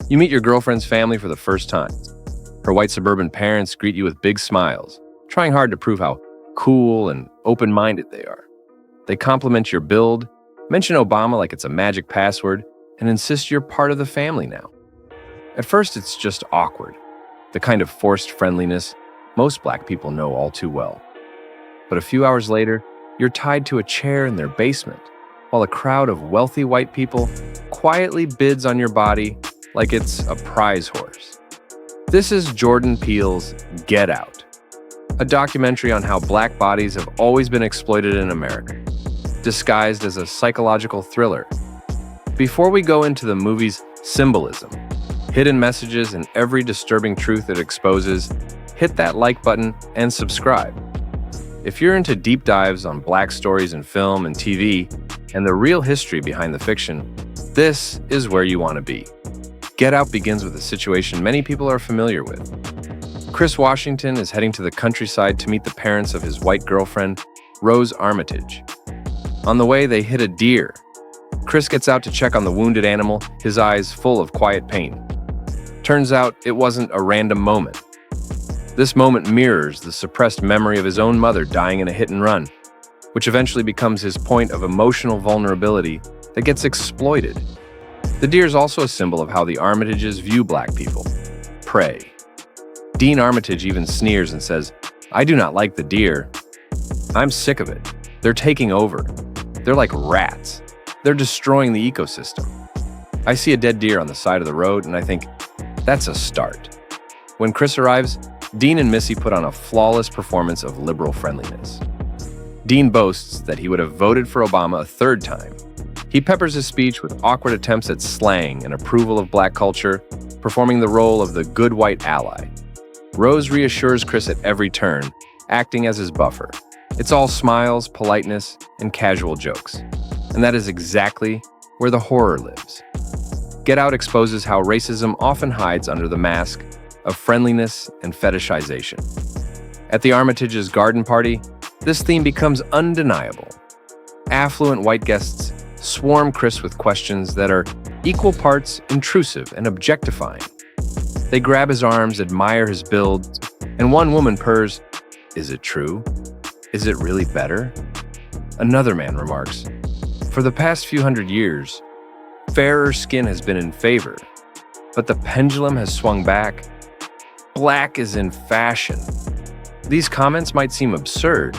You meet your girlfriend's family for the first time. Her white suburban parents greet you with big smiles, trying hard to prove how cool and open-minded they are. They compliment your build, mention Obama like it's a magic password, and insist you're part of the family now. At first, it's just awkward, the kind of forced friendliness most Black people know all too well. But a few hours later, you're tied to a chair in their basement, while a crowd of wealthy white people quietly bids on your body like it's a prize horse. This is Jordan Peele's Get Out, a documentary on how Black bodies have always been exploited in America, disguised as a psychological thriller. Before we go into the movie's symbolism, hidden messages, and every disturbing truth it exposes, hit that like button and subscribe. If you're into deep dives on Black stories in film and TV and the real history behind the fiction, this is where you want to be. Get Out begins with a situation many people are familiar with. Chris Washington is heading to the countryside to meet the parents of his white girlfriend, Rose Armitage. On the way, they hit a deer. Chris gets out to check on the wounded animal, his eyes full of quiet pain. Turns out it wasn't a random moment. This moment mirrors the suppressed memory of his own mother dying in a hit and run, which eventually becomes his point of emotional vulnerability that gets exploited. The deer is also a symbol of how the Armitages view Black people: prey. Dean Armitage even sneers and says, "I do not like the deer. I'm sick of it. They're taking over. They're like rats. They're destroying the ecosystem." I see a dead deer on the side of the road and I think, that's a start. When Chris arrives, Dean and Missy put on a flawless performance of liberal friendliness. Dean boasts that he would have voted for Obama a third time. He peppers his speech with awkward attempts at slang and approval of Black culture, performing the role of the good white ally. Rose reassures Chris at every turn, acting as his buffer. It's all smiles, politeness, and casual jokes. And that is exactly where the horror lives. Get Out exposes how racism often hides under the mask of friendliness and fetishization. At the Armitage's garden party, this theme becomes undeniable. Affluent white guests swarm Chris with questions that are equal parts intrusive and objectifying. They grab his arms, admire his build, and one woman purrs, "Is it true? Is it really better?" Another man remarks, "For the past few hundred years, fairer skin has been in favor, but the pendulum has swung back. Black is in fashion." These comments might seem absurd,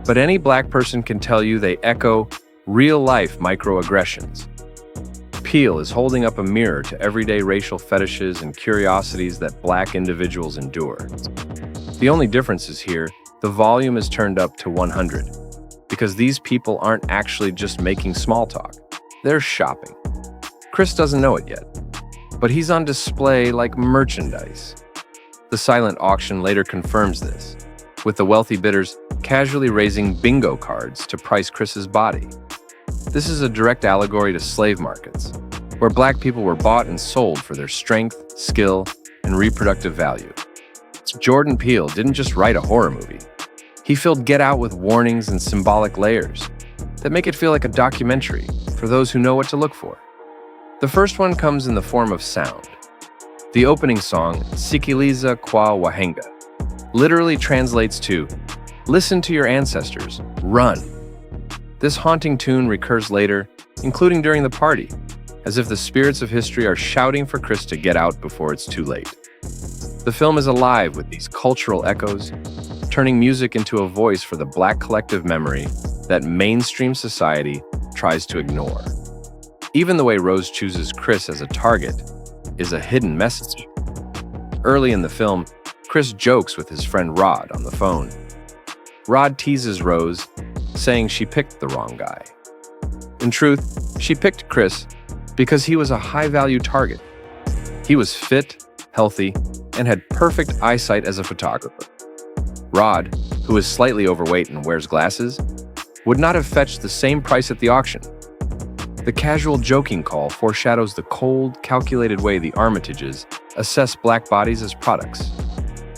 but any Black person can tell you they echo real-life microaggressions. Peele is holding up a mirror to everyday racial fetishes and curiosities that Black individuals endure. The only difference is here, the volume is turned up to 100, because these people aren't actually just making small talk. They're shopping. Chris doesn't know it yet, but he's on display like merchandise. The silent auction later confirms this, with the wealthy bidders casually raising bingo cards to price Chris's body. This is a direct allegory to slave markets, where Black people were bought and sold for their strength, skill, and reproductive value. Jordan Peele didn't just write a horror movie. He filled Get Out with warnings and symbolic layers that make it feel like a documentary for those who know what to look for. The first one comes in the form of sound. The opening song, Sikiliza Kwa Wahenga, literally translates to, "Listen to your ancestors, run." This haunting tune recurs later, including during the party, as if the spirits of history are shouting for Chris to get out before it's too late. The film is alive with these cultural echoes, turning music into a voice for the Black collective memory that mainstream society tries to ignore. Even the way Rose chooses Chris as a target is a hidden message. Early in the film, Chris jokes with his friend Rod on the phone. Rod teases Rose, saying she picked the wrong guy. In truth, she picked Chris because he was a high-value target. He was fit, healthy, and had perfect eyesight as a photographer. Rod, who is slightly overweight and wears glasses, would not have fetched the same price at the auction. The casual joking call foreshadows the cold, calculated way the Armitages assess Black bodies as products.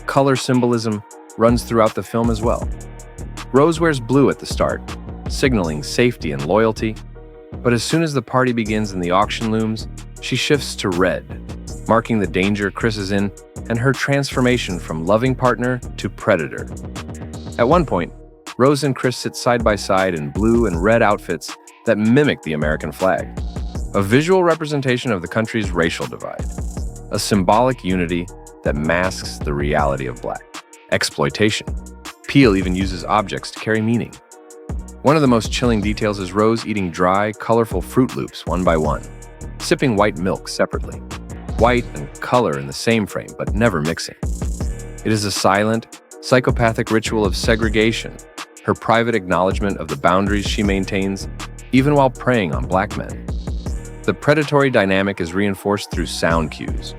Color symbolism runs throughout the film as well. Rose wears blue at the start, signaling safety and loyalty, but as soon as the party begins and the auction looms, she shifts to red. marking the danger Chris is in and her transformation from loving partner to predator. At one point, Rose and Chris sit side by side in blue and red outfits that mimic the American flag, a visual representation of the country's racial divide, a symbolic unity that masks the reality of Black exploitation. Peele even uses objects to carry meaning. One of the most chilling details is Rose eating dry, colorful Fruit Loops one by one, sipping white milk separately. White and color in the same frame, but never mixing. It is a silent, psychopathic ritual of segregation, her private acknowledgement of the boundaries she maintains, even while preying on Black men. The predatory dynamic is reinforced through sound cues.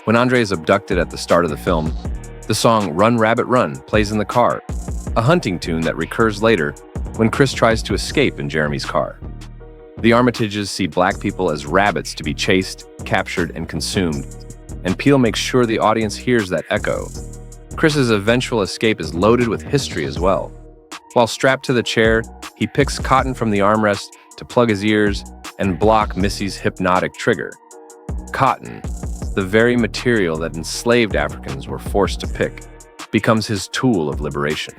When Andre is abducted at the start of the film, the song Run Rabbit Run plays in the car, a hunting tune that recurs later when Chris tries to escape in Jeremy's car. The Armitages see Black people as rabbits to be chased, captured, and consumed, and Peele makes sure the audience hears that echo. Chris's eventual escape is loaded with history as well. While strapped to the chair, he picks cotton from the armrest to plug his ears and block Missy's hypnotic trigger. Cotton, the very material that enslaved Africans were forced to pick, becomes his tool of liberation.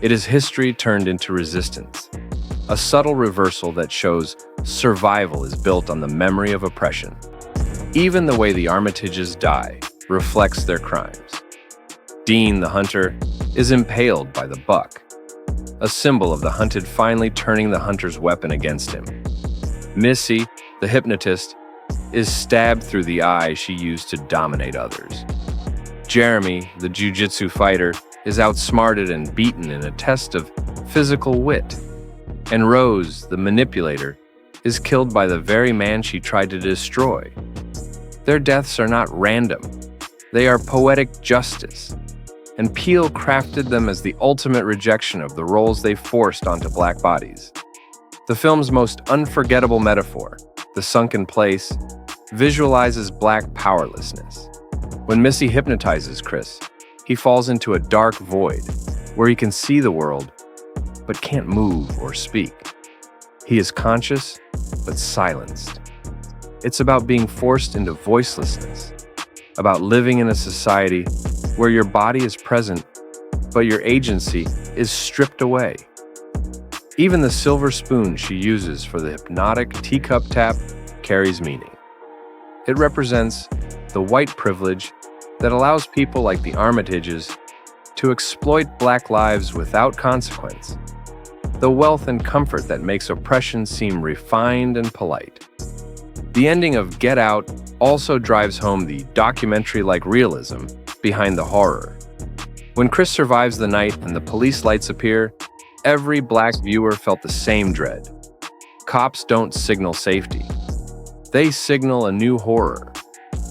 It is history turned into resistance, a subtle reversal that shows survival is built on the memory of oppression. Even the way the Armitages die reflects their crimes. Dean, the hunter, is impaled by the buck, a symbol of the hunted finally turning the hunter's weapon against him. Missy, the hypnotist, is stabbed through the eye she used to dominate others. Jeremy, the jiu-jitsu fighter, is outsmarted and beaten in a test of physical wit. And Rose, the manipulator, is killed by the very man she tried to destroy. Their deaths are not random. They are poetic justice. And Peele crafted them as the ultimate rejection of the roles they forced onto Black bodies. The film's most unforgettable metaphor, the sunken place, visualizes Black powerlessness. When Missy hypnotizes Chris, he falls into a dark void where he can see the world, but can't move or speak. He is conscious, but silenced. It's about being forced into voicelessness, about living in a society where your body is present, but your agency is stripped away. Even the silver spoon she uses for the hypnotic teacup tap carries meaning. It represents the white privilege that allows people like the Armitages to exploit Black lives without consequence, the wealth and comfort that makes oppression seem refined and polite. The ending of Get Out also drives home the documentary-like realism behind the horror. When Chris survives the night and the police lights appear, every Black viewer felt the same dread. Cops don't signal safety. They signal a new horror,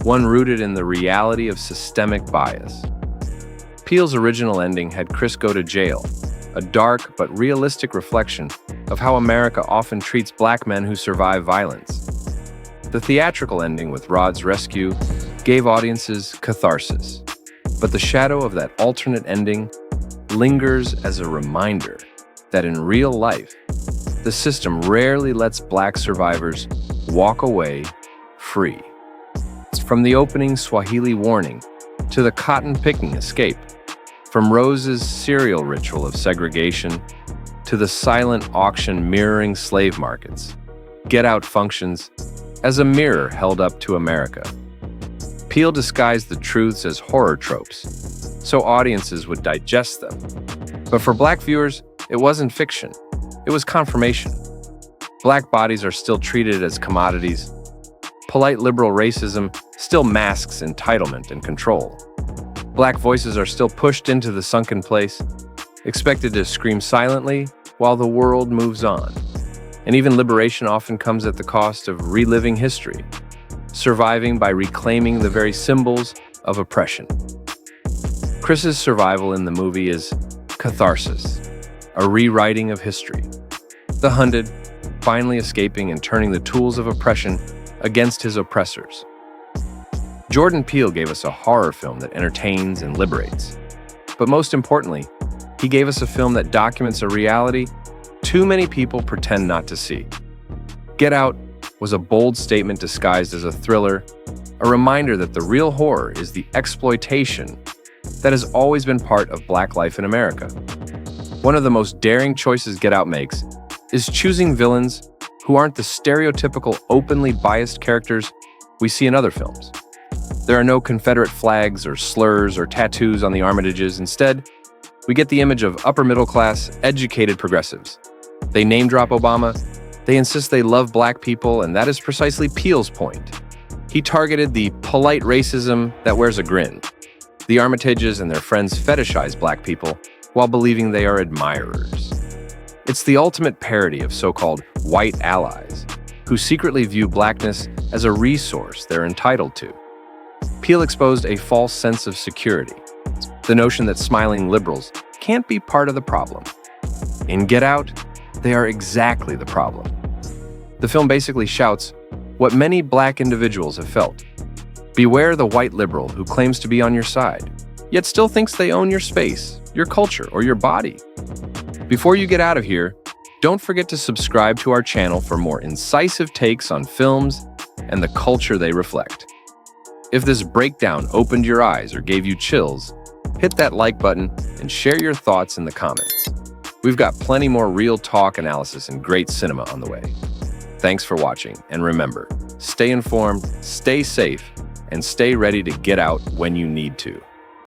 one rooted in the reality of systemic bias. Peele's original ending had Chris go to jail, a dark but realistic reflection of how America often treats Black men who survive violence. The theatrical ending with Rod's rescue gave audiences catharsis, but the shadow of that alternate ending lingers as a reminder that in real life, the system rarely lets Black survivors walk away free. From the opening Swahili warning to the cotton-picking escape, from Rose's serial ritual of segregation to the silent auction mirroring slave markets, Get Out functions as a mirror held up to America. Peele disguised the truths as horror tropes, so audiences would digest them. But for Black viewers, it wasn't fiction, it was confirmation. Black bodies are still treated as commodities. Polite liberal racism still masks entitlement and control. Black voices are still pushed into the sunken place, expected to scream silently while the world moves on. And even liberation often comes at the cost of reliving history, surviving by reclaiming the very symbols of oppression. Chris's survival in the movie is catharsis, a rewriting of history. The hunted, finally escaping and turning the tools of oppression against his oppressors. Jordan Peele gave us a horror film that entertains and liberates. But most importantly, he gave us a film that documents a reality too many people pretend not to see. Get Out was a bold statement disguised as a thriller, a reminder that the real horror is the exploitation that has always been part of Black life in America. One of the most daring choices Get Out makes is choosing villains who aren't the stereotypical openly biased characters we see in other films. There are no Confederate flags or slurs or tattoos on the Armitages. Instead, we get the image of upper-middle-class, educated progressives. They name-drop Obama, they insist they love Black people, and that is precisely Peele's point. He targeted the polite racism that wears a grin. The Armitages and their friends fetishize Black people while believing they are admirers. It's the ultimate parody of so-called white allies, who secretly view Blackness as a resource they're entitled to. Peele exposed a false sense of security, the notion that smiling liberals can't be part of the problem. In Get Out, they are exactly the problem. The film basically shouts what many Black individuals have felt. Beware the white liberal who claims to be on your side, yet still thinks they own your space, your culture, or your body. Before you get out of here, don't forget to subscribe to our channel for more incisive takes on films and the culture they reflect. If this breakdown opened your eyes or gave you chills, hit that like button and share your thoughts in the comments. We've got plenty more real talk analysis and great cinema on the way. Thanks for watching, and remember, stay informed, stay safe, and stay ready to get out when you need to.